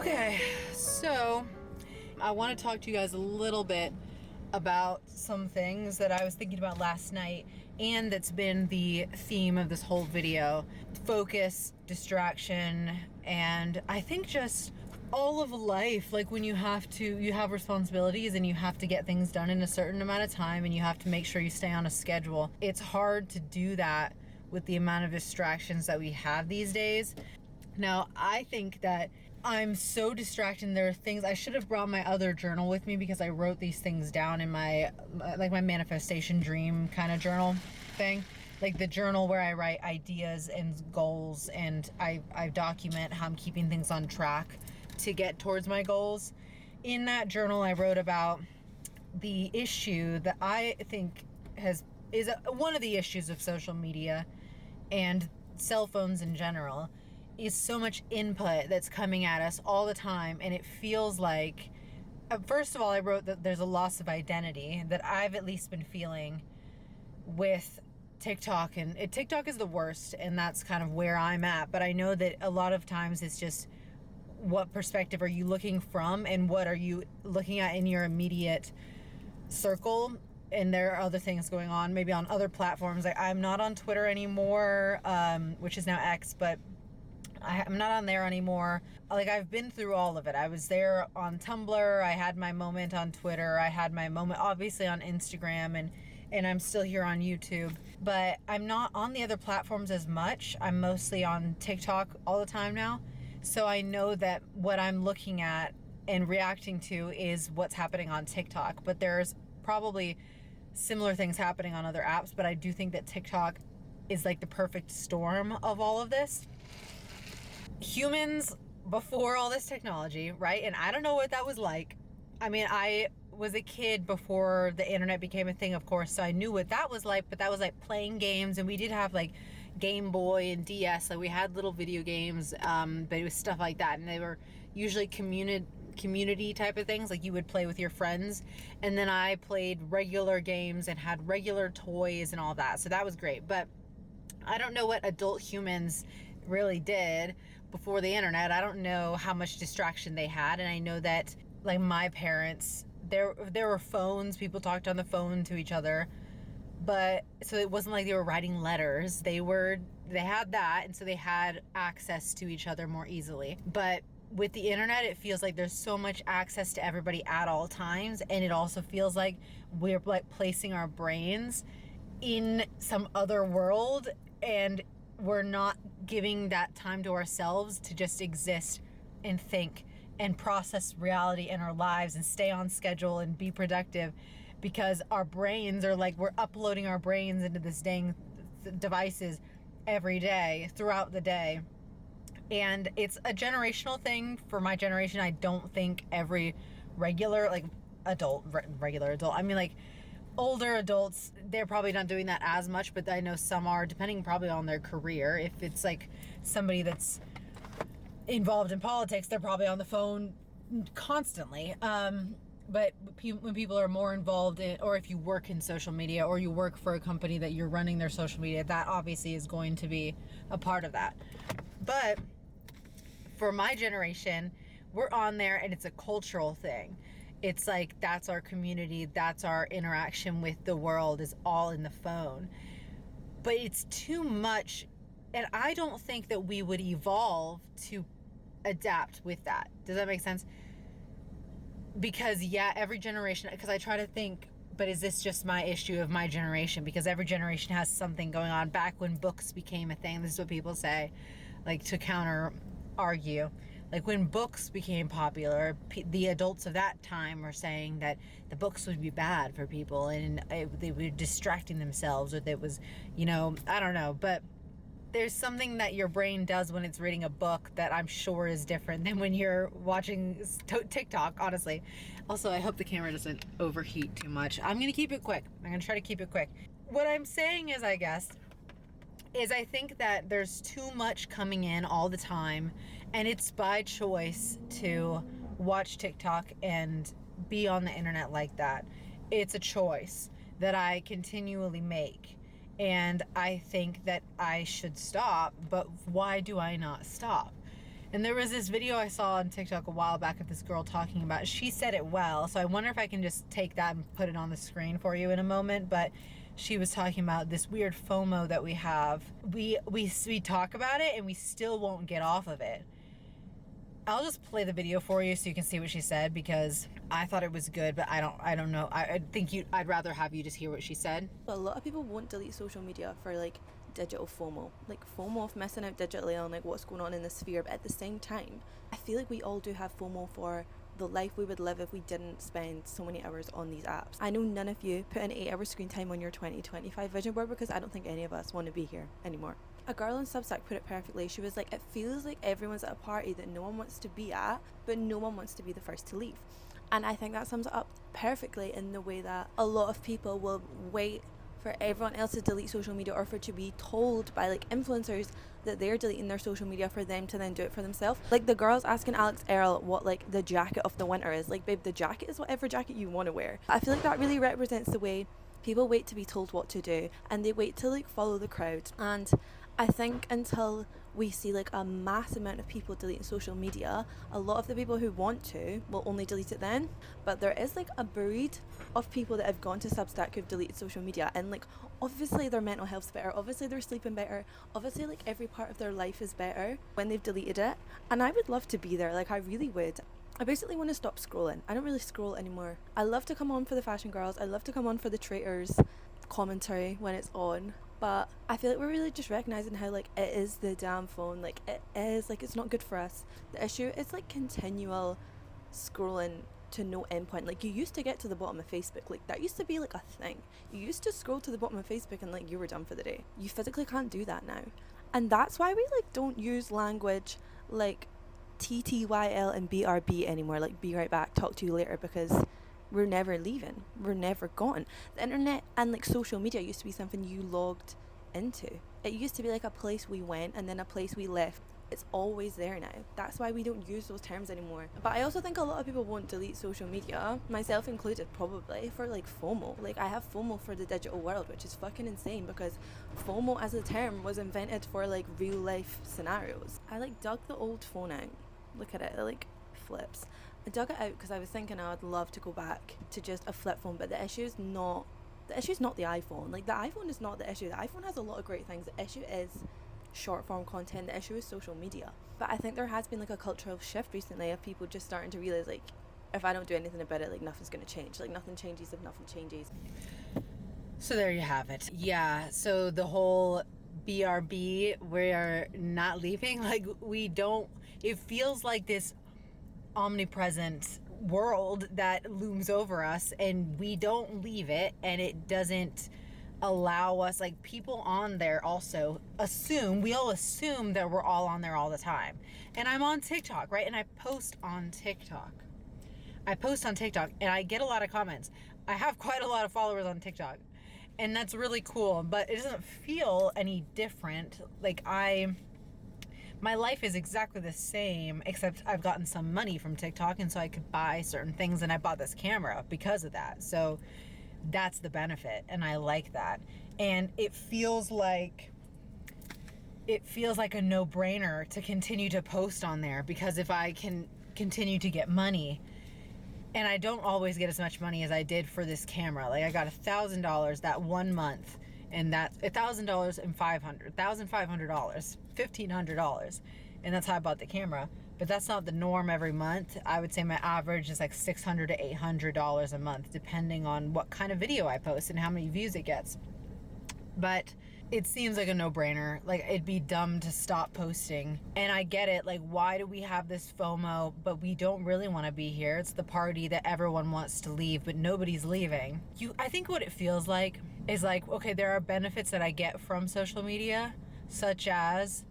Okay, so I want to talk to you guys a little bit about some things that I was thinking about last night, and that's been the theme of this whole video. Focus, distraction, and I think just all of life. Like when you have responsibilities and you have to get things done in a certain amount of time and you have to make sure you stay on a schedule. It's hard to do that with the amount of distractions that we have these days. Now, I think that I'm so distracted. There are things, I should have brought my other journal with me because I wrote these things down in my manifestation dream kind of journal thing. Like the journal where I write ideas and goals, and I document how I'm keeping things on track to get towards my goals. In that journal, I wrote about the issue that I think is one of the issues of social media and cell phones in general, is so much input that's coming at us all the time. And it feels like, first of all, I wrote that there's a loss of identity that I've at least been feeling with TikTok. And TikTok is the worst, and that's kind of where I'm at. But I know that a lot of times it's just, what perspective are you looking from, and what are you looking at in your immediate circle? And there are other things going on, maybe on other platforms. Like I'm not on Twitter anymore, which is now X, but I'm not on there anymore. Like I've been through all of it. I was there on Tumblr. I had my moment on Twitter. I had my moment obviously on Instagram, and I'm still here on YouTube. But I'm not on the other platforms as much. I'm mostly on TikTok all the time now. So I know that what I'm looking at and reacting to is what's happening on TikTok. But there's probably similar things happening on other apps. But I do think that TikTok is like the perfect storm of all of this. Humans before all this technology, right? And I don't know what that was like. I mean, I was a kid before the internet became a thing, of course, so I knew what that was like, but that was like playing games, and we did have like Game Boy and DS, like we had little video games, but it was stuff like that, and they were usually community type of things, like you would play with your friends. And then I played regular games and had regular toys and all that, so that was great. But I don't know what adult humans really did before the internet. I don't know how much distraction they had. And I know that like my parents, there were phones, people talked on the phone to each other, but so it wasn't like they were writing letters. They had that, and so they had access to each other more easily. But with the internet, it feels like there's so much access to everybody at all times, and it also feels like we're like placing our brains in some other world, and we're not giving that time to ourselves to just exist and think and process reality in our lives and stay on schedule and be productive, because our brains are like, we're uploading our brains into this dang devices every day throughout the day. And it's a generational thing for my generation. I don't think every regular adult, I mean like older adults, they're probably not doing that as much, but I know some are, depending probably on their career. If it's like somebody that's involved in politics, they're probably on the phone constantly. But when people are more involved in, or if you work in social media, or you work for a company that you're running their social media, that obviously is going to be a part of that. But for my generation, we're on there, and it's a cultural thing. It's like, that's our community, that's our interaction with the world, is all in the phone. But it's too much, and I don't think that we would evolve to adapt with that. Does that make sense? Because yeah, every generation, because I try to think, but is this just my issue of my generation? Because every generation has something going on. Back when books became a thing, this is what people say, like to counter argue. Like when books became popular, the adults of that time were saying that the books would be bad for people, and they were distracting themselves, or that was, I don't know. But there's something that your brain does when it's reading a book that I'm sure is different than when you're watching TikTok, honestly. Also, I hope the camera doesn't overheat too much. I'm going to keep it quick. I'm going to try to keep it quick. What I'm saying is, I think that there's too much coming in all the time, and it's by choice to watch TikTok and be on the internet like that. It's a choice that I continually make. And I think that I should stop, but why do I not stop? And there was this video I saw on TikTok a while back of this girl talking about it. She said it well, so I wonder if I can just take that and put it on the screen for you in a moment. But she was talking about this weird FOMO that we have. We talk about it and we still won't get off of it. I'll just play the video for you so you can see what she said, because I thought it was good, but I don't know. I'd rather have you just hear what she said. A lot of people won't delete social media for like digital FOMO, like FOMO of missing out digitally on like what's going on in the sphere. But at the same time, I feel like we all do have FOMO for the life we would live if we didn't spend so many hours on these apps. I know none of you put an 8-hour screen time on your 2025 vision board, because I don't think any of us want to be here anymore. A girl on Substack put it perfectly. She was like, it feels like everyone's at a party that no one wants to be at, but no one wants to be the first to leave. And I think that sums it up perfectly in the way that a lot of people will wait for everyone else to delete social media, or for to be told by like influencers that they're deleting their social media for them to then do it for themselves. Like the girls asking Alex Earl what like the jacket of the winter is. Like, babe, the jacket is whatever jacket you want to wear. I feel like that really represents the way people wait to be told what to do, and they wait to like follow the crowd. And I think until we see like a mass amount of people deleting social media, a lot of the people who want to will only delete it then. But there is like a breed of people that have gone to Substack who've deleted social media, and like obviously their mental health's better, obviously they're sleeping better, obviously like every part of their life is better when they've deleted it. And I would love to be there, like I really would. I basically want to stop scrolling. I don't really scroll anymore. I love to come on for the fashion girls, I love to come on for the traitors commentary when it's on, but I feel like we're really just recognizing how like it is the damn phone, like it is, like it's not good for us. The issue is like continual scrolling to no endpoint. Like you used to get to the bottom of Facebook, like that used to be like a thing. You used to scroll to the bottom of Facebook and like you were done for the day. You physically can't do that now, and that's why we like don't use language like TTYL and BRB anymore, like be right back, talk to you later, because we're never leaving, we're never gone. The internet and like social media used to be something you logged into. It used to be like a place we went and then a place we left. It's always there now. That's why we don't use those terms anymore. But I also think a lot of people won't delete social media, myself included probably, for like FOMO. Like I have FOMO for the digital world, which is fucking insane, because FOMO as a term was invented for like real life scenarios. I like dug the old phone out. Look at it, it like flips. I dug it out because I was thinking I would love to go back to just a flip phone, but the issue is not the iPhone. Like the iPhone is not the issue. The iPhone has a lot of great things. The issue is short form content. The issue is social media. But I think there has been like a cultural shift recently of people just starting to realize like, if I don't do anything about it, like nothing's gonna change. Like nothing changes if nothing changes. So there you have it. Yeah, so the whole BRB, we're not leaving, like we don't, it feels like this omnipresent world that looms over us and we don't leave it, and it doesn't allow us, like people on there also we all assume that we're all on there all the time. And I'm on TikTok, right? And I post on TikTok and I get a lot of comments. I have quite a lot of followers on TikTok, and that's really cool, but it doesn't feel any different. Like my life is exactly the same, except I've gotten some money from TikTok, and so I could buy certain things, and I bought this camera because of that. So that's the benefit, and I like that. And it feels like a no-brainer to continue to post on there, because if I can continue to get money, and I don't always get as much money as I did for this camera. Like I got $1,000 that 1 month, and that's $1,000 and $1,500, $1,500, and that's how I bought the camera. But that's not the norm every month. I would say my average is like $600 to $800 a month, depending on what kind of video I post and how many views it gets. But it seems like a no-brainer. Like it'd be dumb to stop posting. And I get it. Like, why do we have this FOMO? But we don't really want to be here. It's the party that everyone wants to leave, but nobody's leaving. I think what it feels like is like, okay, there are benefits that I get from social media, such as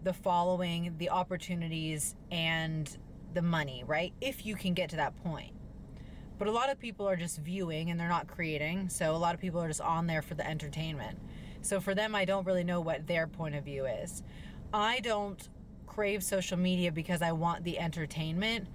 the following, the opportunities, and the money, right? If you can get to that point. But a lot of people are just viewing and they're not creating. So a lot of people are just on there for the entertainment. So for them, I don't really know what their point of view is. I don't crave social media because I want the entertainment.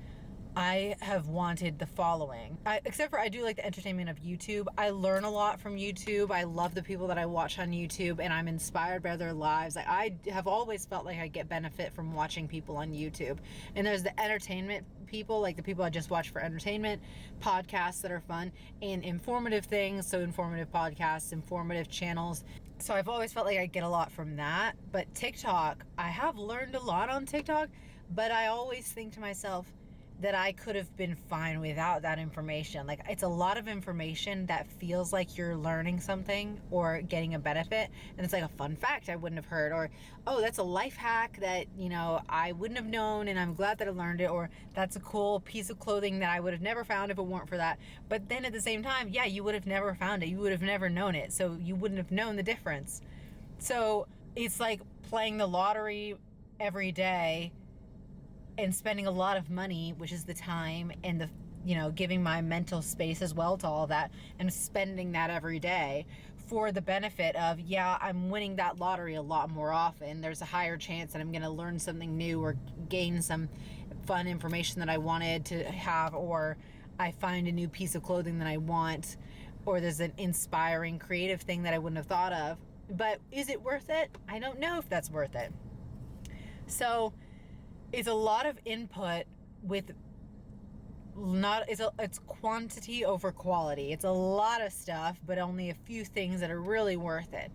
I have wanted the following. Except for I do like the entertainment of YouTube. I learn a lot from YouTube. I love the people that I watch on YouTube, and I'm inspired by their lives. Like, I have always felt like I get benefit from watching people on YouTube. And there's the entertainment people, like the people I just watch for entertainment, podcasts that are fun, and informative things. So informative podcasts, informative channels. So I've always felt like I get a lot from that. But TikTok, I have learned a lot on TikTok, but I always think to myself, that I could have been fine without that information. Like, it's a lot of information that feels like you're learning something or getting a benefit, and it's like a fun fact I wouldn't have heard, or, oh, that's a life hack that, you know, I wouldn't have known and I'm glad that I learned it, or that's a cool piece of clothing that I would have never found if it weren't for that. But then at the same time, yeah, you would have never found it. You would have never known it. So you wouldn't have known the difference. So it's like playing the lottery every day and spending a lot of money, which is the time and the, you know, giving my mental space as well to all that, and spending that every day for the benefit of, yeah, I'm winning that lottery a lot more often. There's a higher chance that I'm going to learn something new or gain some fun information that I wanted to have, or I find a new piece of clothing that I want, or there's an inspiring creative thing that I wouldn't have thought of. But is it worth it? I don't know if that's worth it. So it's a lot of input with it's quantity over quality. It's a lot of stuff, but only a few things that are really worth it.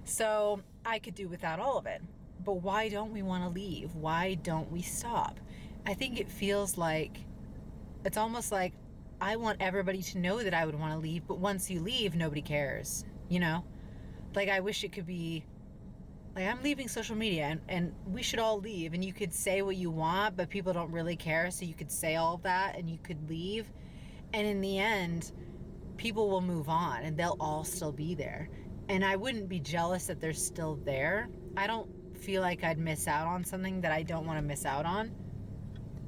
So I could do without all of it. But why don't we want to leave? Why don't we stop? I think it feels like, it's almost like I want everybody to know that I would want to leave, but once you leave, nobody cares, you know? Like, I wish it could be like, I'm leaving social media and we should all leave, and you could say what you want, but people don't really care, so you could say all of that and you could leave, and in the end people will move on and they'll all still be there, and I wouldn't be jealous that they're still there. I don't feel like I'd miss out on something that I don't want to miss out on,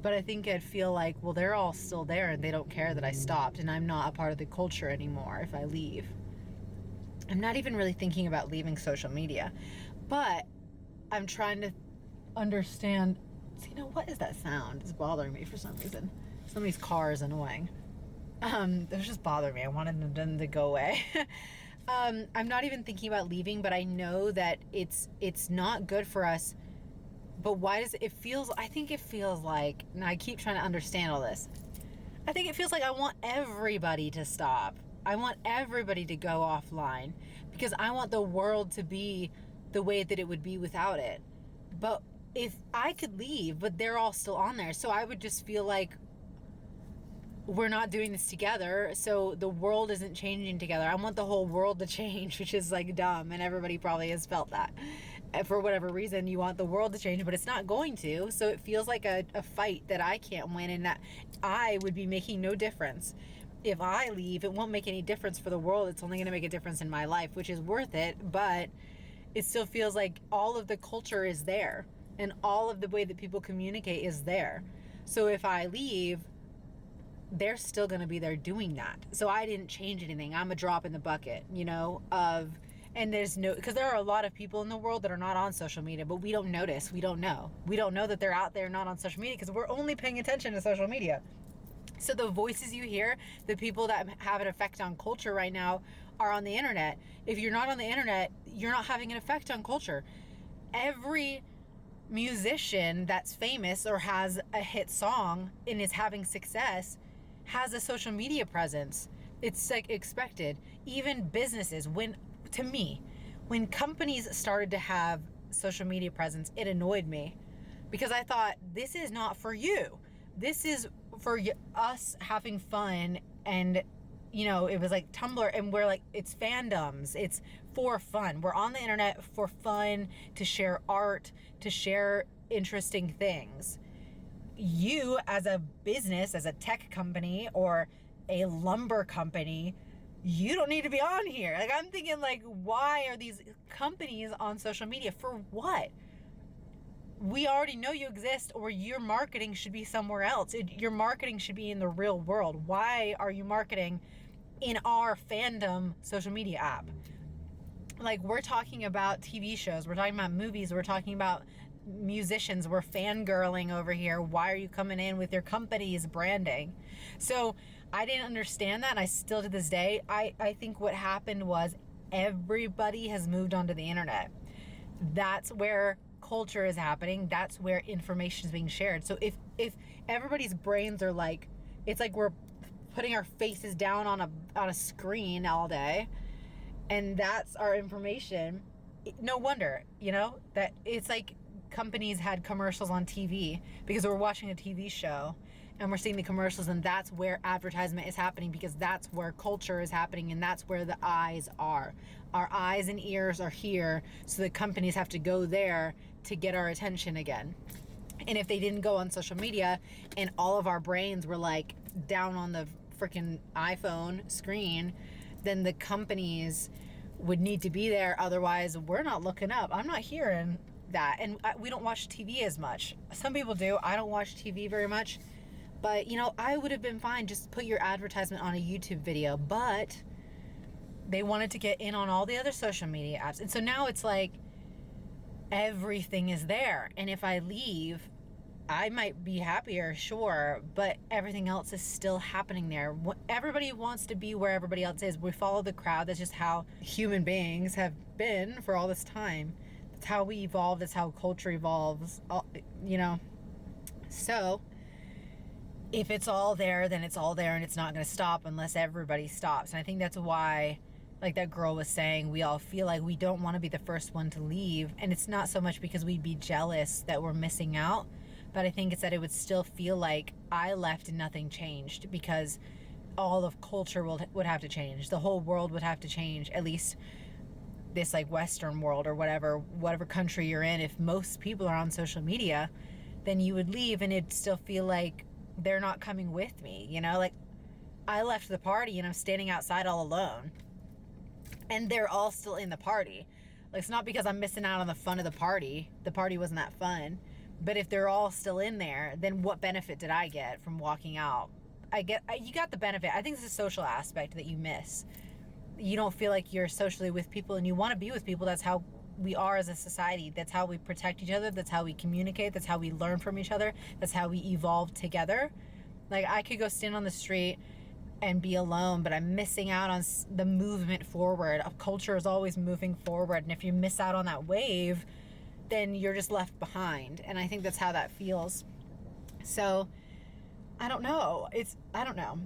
but I think I'd feel like, well, they're all still there and they don't care that I stopped, and I'm not a part of the culture anymore if I leave. I'm not even really thinking about leaving social media, but I'm trying to understand. So, you know, what is that sound? It's bothering me for some reason. Somebody's car is annoying. It was just bothering me. I wanted them to go away. I'm not even thinking about leaving, but I know that it's not good for us. But why does it feels? I think it feels like, and I keep trying to understand all this. I think it feels like I want everybody to stop. I want everybody to go offline, because I want the world to be the way that it would be without it. But if I could leave, but they're all still on there, so I would just feel like we're not doing this together, so the world isn't changing together. I want the whole world to change, which is like dumb, and everybody probably has felt that. For whatever reason, you want the world to change, but it's not going to, so it feels like a fight that I can't win, and that I would be making no difference. If I leave, it won't make any difference for the world. It's only going to make a difference in my life, which is worth it, but it still feels like all of the culture is there and all of the way that people communicate is there. So if I leave, they're still going to be there doing that. So I didn't change anything. I'm a drop in the bucket, you know, and there's no, because there are a lot of people in the world that are not on social media, but we don't notice. We don't know. We don't know that they're out there not on social media, because we're only paying attention to social media. So the voices you hear, the people that have an effect on culture right now, are on the internet. If you're not on the internet, you're not having an effect on culture. Every musician that's famous or has a hit song and is having success has a social media presence. It's like expected. Even businesses, when companies started to have social media presence, it annoyed me, because I thought, this is not for you. This is for us having fun. And, you know, it was like Tumblr, and we're like, it's fandoms, it's for fun. We're on the internet for fun, to share art, to share interesting things. You, as a business, as a tech company or a lumber company, you don't need to be on here. Like, I'm thinking, like, why are these companies on social media? For what? We already know you exist, or your marketing should be somewhere else. Your marketing should be in the real world. Why are you marketing in our fandom social media app? Like, we're talking about TV shows, we're talking about movies, we're talking about musicians were fangirling over here. Why are you coming in with your company's branding? So I didn't understand that, and I still to this day, I think what happened was everybody has moved onto the internet. That's where culture is happening. That's where information is being shared. So if everybody's brains are like, it's like we're putting our faces down on a screen all day, and that's our information. No wonder, that it's like companies had commercials on TV because we're watching a TV show and we're seeing the commercials, and that's where advertisement is happening, because that's where culture is happening, and that's where the eyes are. Our eyes and ears are here, so the companies have to go there to get our attention again. And if they didn't go on social media and all of our brains were like down on the freaking iPhone screen, then the companies would need to be there. Otherwise, we're not looking up. I'm not hearing that. And we don't watch TV as much. Some people do. I don't watch TV very much. But, I would have been fine. Just put your advertisement on a YouTube video. But they wanted to get in on all the other social media apps. And so now it's like everything is there. And if I leave, I might be happier, sure, but everything else is still happening there. Everybody wants to be where everybody else is. We follow the crowd. That's just how human beings have been for all this time. That's how we evolve. That's how culture evolves, So if it's all there, then it's all there, and it's not going to stop unless everybody stops. And I think that's why, like that girl was saying, we all feel like we don't want to be the first one to leave. And it's not so much because we'd be jealous that we're missing out, but I think it's that it would still feel like I left and nothing changed, because all of culture would have to change. The whole world would have to change, at least this like Western world or whatever country you're in. If most people are on social media, then you would leave and it'd still feel like they're not coming with me, like I left the party and I'm standing outside all alone and they're all still in the party. Like, it's not because I'm missing out on the fun of the party. The party wasn't that fun. But if they're all still in there, then what benefit did I get from walking out? You got the benefit. I think it's a social aspect that you miss. You don't feel like you're socially with people, and you want to be with people. That's how we are as a society. That's how we protect each other. That's how we communicate. That's how we learn from each other. That's how we evolve together. Like, I could go stand on the street and be alone, but I'm missing out on the movement forward. A culture is always moving forward, and if you miss out on that wave, then you're just left behind. And I think that's how that feels. So I don't know. I don't know.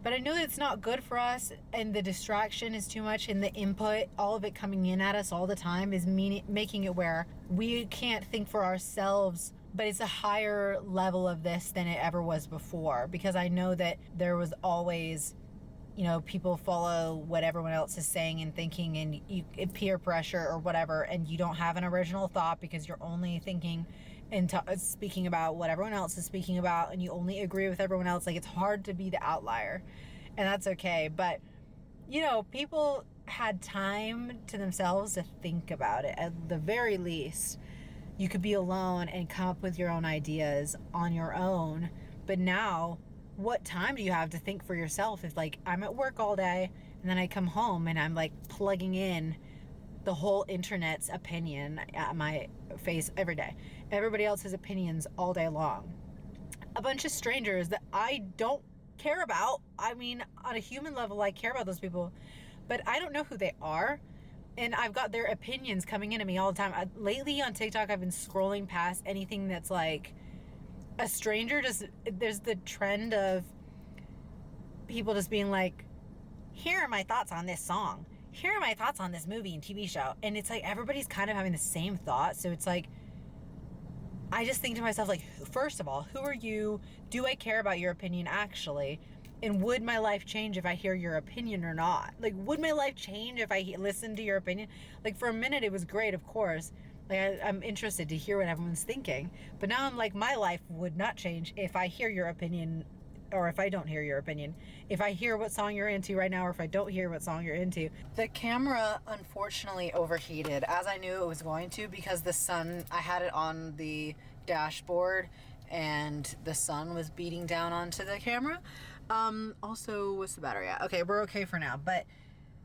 But I know that it's not good for us, and the distraction is too much, and the input, all of it coming in at us all the time, is making it where we can't think for ourselves. But it's a higher level of this than it ever was before, because I know that there was always, people follow what everyone else is saying and thinking, and peer pressure or whatever, and you don't have an original thought because you're only thinking and speaking about what everyone else is speaking about, and you only agree with everyone else. Like, it's hard to be the outlier, and that's okay. But people had time to themselves to think about it. At the very least, you could be alone and come up with your own ideas on your own. But now, what time do you have to think for yourself? If, like, I'm at work all day and then I come home and I'm like plugging in the whole internet's opinion at my face every day, everybody else's opinions all day long, a bunch of strangers that I don't care about. I mean, on a human level, I care about those people, but I don't know who they are, and I've got their opinions coming into me all the time. Lately on TikTok, I've been scrolling past anything that's like a stranger. There's the trend of people just being like, here are my thoughts on this song, here are my thoughts on this movie and TV show. And it's like everybody's kind of having the same thought. So it's like, I just think to myself, like, first of all, who are you? Do I care about your opinion actually? And would my life change if I hear your opinion or not? Like, would my life change if I listened to your opinion? Like, for a minute it was great, of course. Like, I'm interested to hear what everyone's thinking. But now I'm like, my life would not change if I hear your opinion or if I don't hear your opinion. If I hear what song you're into right now or if I don't hear what song you're into. The camera unfortunately overheated, as I knew it was going to, because the sun, I had it on the dashboard and the sun was beating down onto the camera. Also, what's the battery at? Okay, we're okay for now. But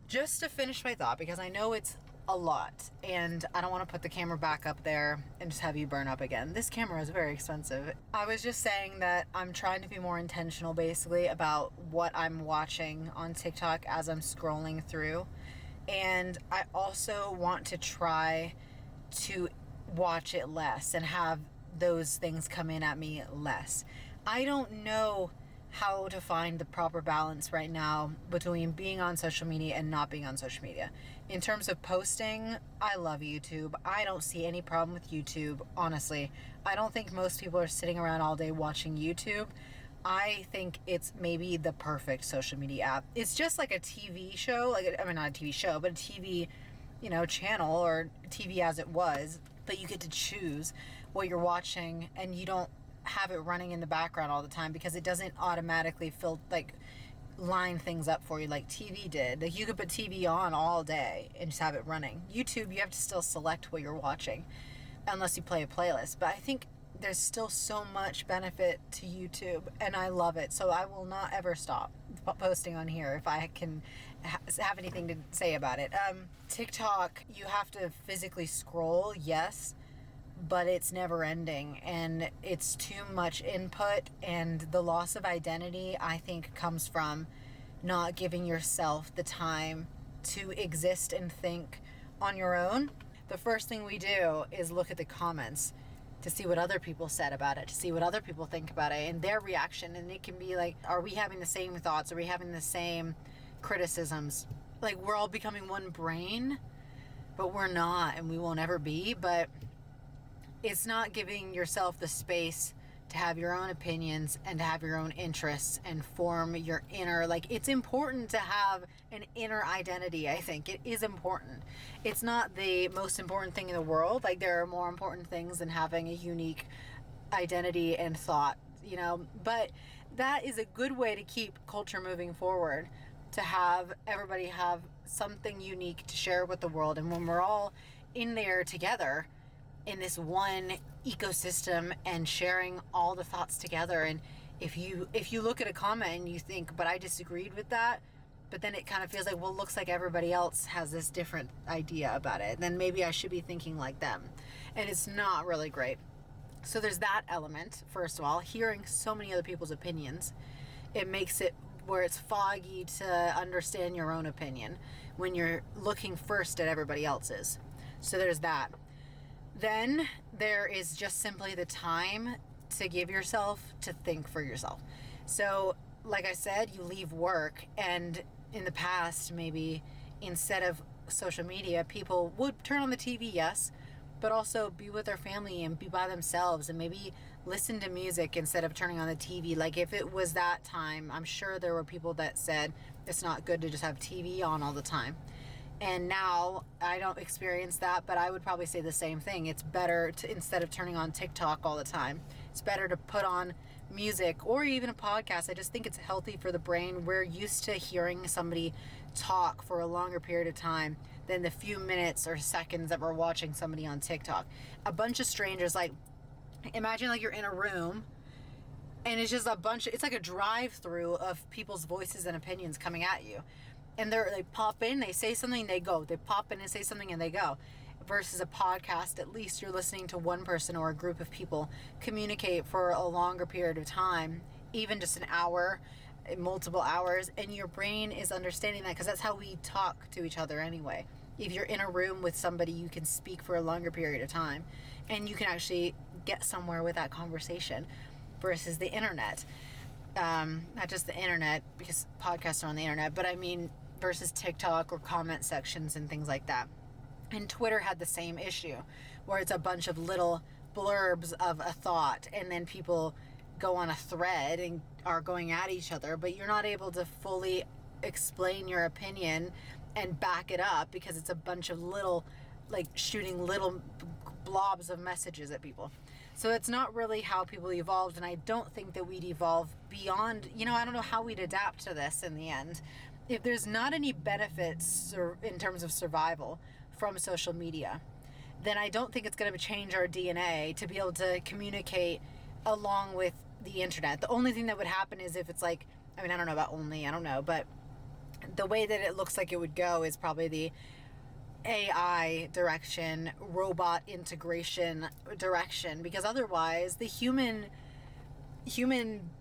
just to finish my thought, because I know it's a lot and I don't want to put the camera back up there and just have you burn up again. This camera is very expensive. I was just saying that I'm trying to be more intentional basically about what I'm watching on TikTok as I'm scrolling through. And I also want to try to watch it less and have those things come in at me less. I don't know how to find the proper balance right now between being on social media and not being on social media. In terms of posting, I love YouTube. I don't see any problem with YouTube, honestly. I don't think most people are sitting around all day watching YouTube. I think it's maybe the perfect social media app. It's just like a TV show, not a TV show, but a TV, channel, or TV as it was, but you get to choose what you're watching and you don't have it running in the background all the time because it doesn't automatically line things up for you like TV did. Like, you could put TV on all day and just have it running. YouTube, you have to still select what you're watching unless you play a playlist. But I think there's still so much benefit to YouTube and I love it. So I will not ever stop posting on here if I can have anything to say about it. TikTok, you have to physically scroll, yes, but it's never ending and it's too much input, and the loss of identity, I think, comes from not giving yourself the time to exist and think on your own. The first thing we do is look at the comments to see what other people said about it, to see what other people think about it and their reaction. And it can be like, are we having the same thoughts? Are we having the same criticisms? Like, we're all becoming one brain, but we're not, and we won't ever be. But it's not giving yourself the space to have your own opinions and to have your own interests and form your inner, it's important to have an inner identity. I think it is important. It's not the most important thing in the world. There are more important things than having a unique identity and thought, but that is a good way to keep culture moving forward, to have everybody have something unique to share with the world. And when we're all in there together in this one ecosystem and sharing all the thoughts together, and if you look at a comment and you think, but I disagreed with that, but then it kind of feels like, well, looks like everybody else has this different idea about it, then maybe I should be thinking like them, and it's not really great. So there's that element. First of all, hearing so many other people's opinions, it makes it where it's foggy to understand your own opinion when you're looking first at everybody else's. So there's that. Then there is just simply the time to give yourself to think for yourself. So, like I said, you leave work, and in the past, maybe instead of social media, people would turn on the TV, yes, but also be with their family and be by themselves and maybe listen to music instead of turning on the TV. If it was that time, I'm sure there were people that said it's not good to just have TV on all the time. And now I don't experience that, but I would probably say the same thing. It's better to, instead of turning on TikTok all the time, it's better to put on music or even a podcast. I just think it's healthy for the brain. We're used to hearing somebody talk for a longer period of time than the few minutes or seconds that we're watching somebody on TikTok. A bunch of strangers, imagine you're in a room and it's just it's like a drive-through of people's voices and opinions coming at you. And they pop in, they say something, they go. They pop in and say something and they go. Versus a podcast, at least you're listening to one person or a group of people communicate for a longer period of time, even just an hour, multiple hours, and your brain is understanding that because that's how we talk to each other anyway. If you're in a room with somebody, you can speak for a longer period of time and you can actually get somewhere with that conversation versus the internet. Not just the internet, because podcasts are on the internet, but I mean versus TikTok or comment sections and things like that. And Twitter had the same issue where it's a bunch of little blurbs of a thought and then people go on a thread and are going at each other, but you're not able to fully explain your opinion and back it up because it's a bunch of little, shooting little blobs of messages at people. So it's not really how people evolved, and I don't think that we'd evolve beyond, I don't know how we'd adapt to this in the end. If there's not any benefits in terms of survival from social media, then I don't think it's going to change our DNA to be able to communicate along with the internet. The only thing that would happen is if it's I don't know about only, I don't know, but the way that it looks like it would go is probably the AI direction, robot integration direction, because otherwise the human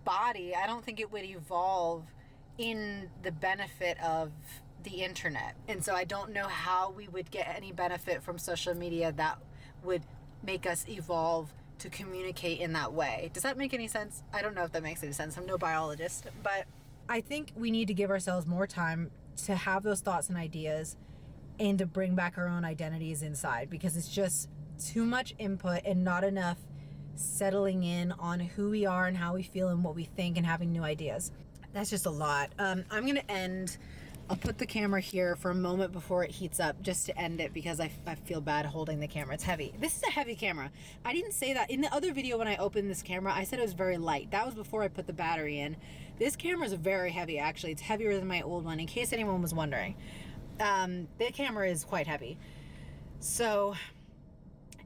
body, I don't think it would evolve in the benefit of the internet. And so I don't know how we would get any benefit from social media that would make us evolve to communicate in that way. Does that make any sense? I don't know if that makes any sense. I'm no biologist, but I think we need to give ourselves more time to have those thoughts and ideas and to bring back our own identities inside, because it's just too much input and not enough settling in on who we are and how we feel and what we think and having new ideas. That's just a lot. I'm going to end. I'll put the camera here for a moment before it heats up just to end it, because I feel bad holding the camera. It's heavy. This is a heavy camera. I didn't say that. In the other video when I opened this camera, I said it was very light. That was before I put the battery in. This camera is very heavy, actually. It's heavier than my old one, in case anyone was wondering. The camera is quite heavy. So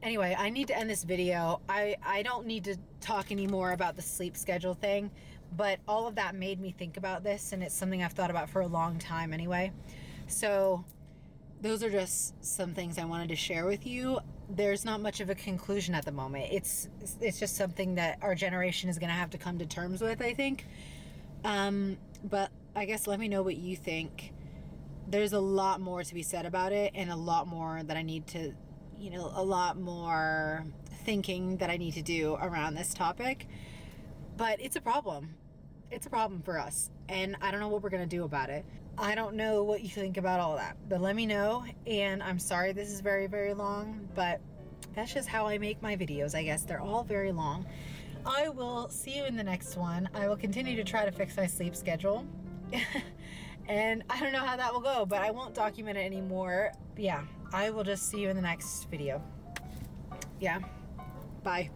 anyway, I need to end this video. I don't need to talk anymore about the sleep schedule thing, but all of that made me think about this, and it's something I've thought about for a long time anyway. So those are just some things I wanted to share with you. There's not much of a conclusion at the moment. It's just something that our generation is going to have to come to terms with, I think. But I guess let me know what you think. There's a lot more to be said about it, and a lot more that I need to, a lot more thinking that I need to do around this topic. But it's a problem. It's a problem for us, and I don't know what we're going to do about it. I don't know what you think about all that, but let me know. And I'm sorry this is very, very long, but that's just how I make my videos, I guess. They're all very long. I will see you in the next one. I will continue to try to fix my sleep schedule. And I don't know how that will go, but I won't document it anymore. Yeah, I will just see you in the next video. Yeah, bye.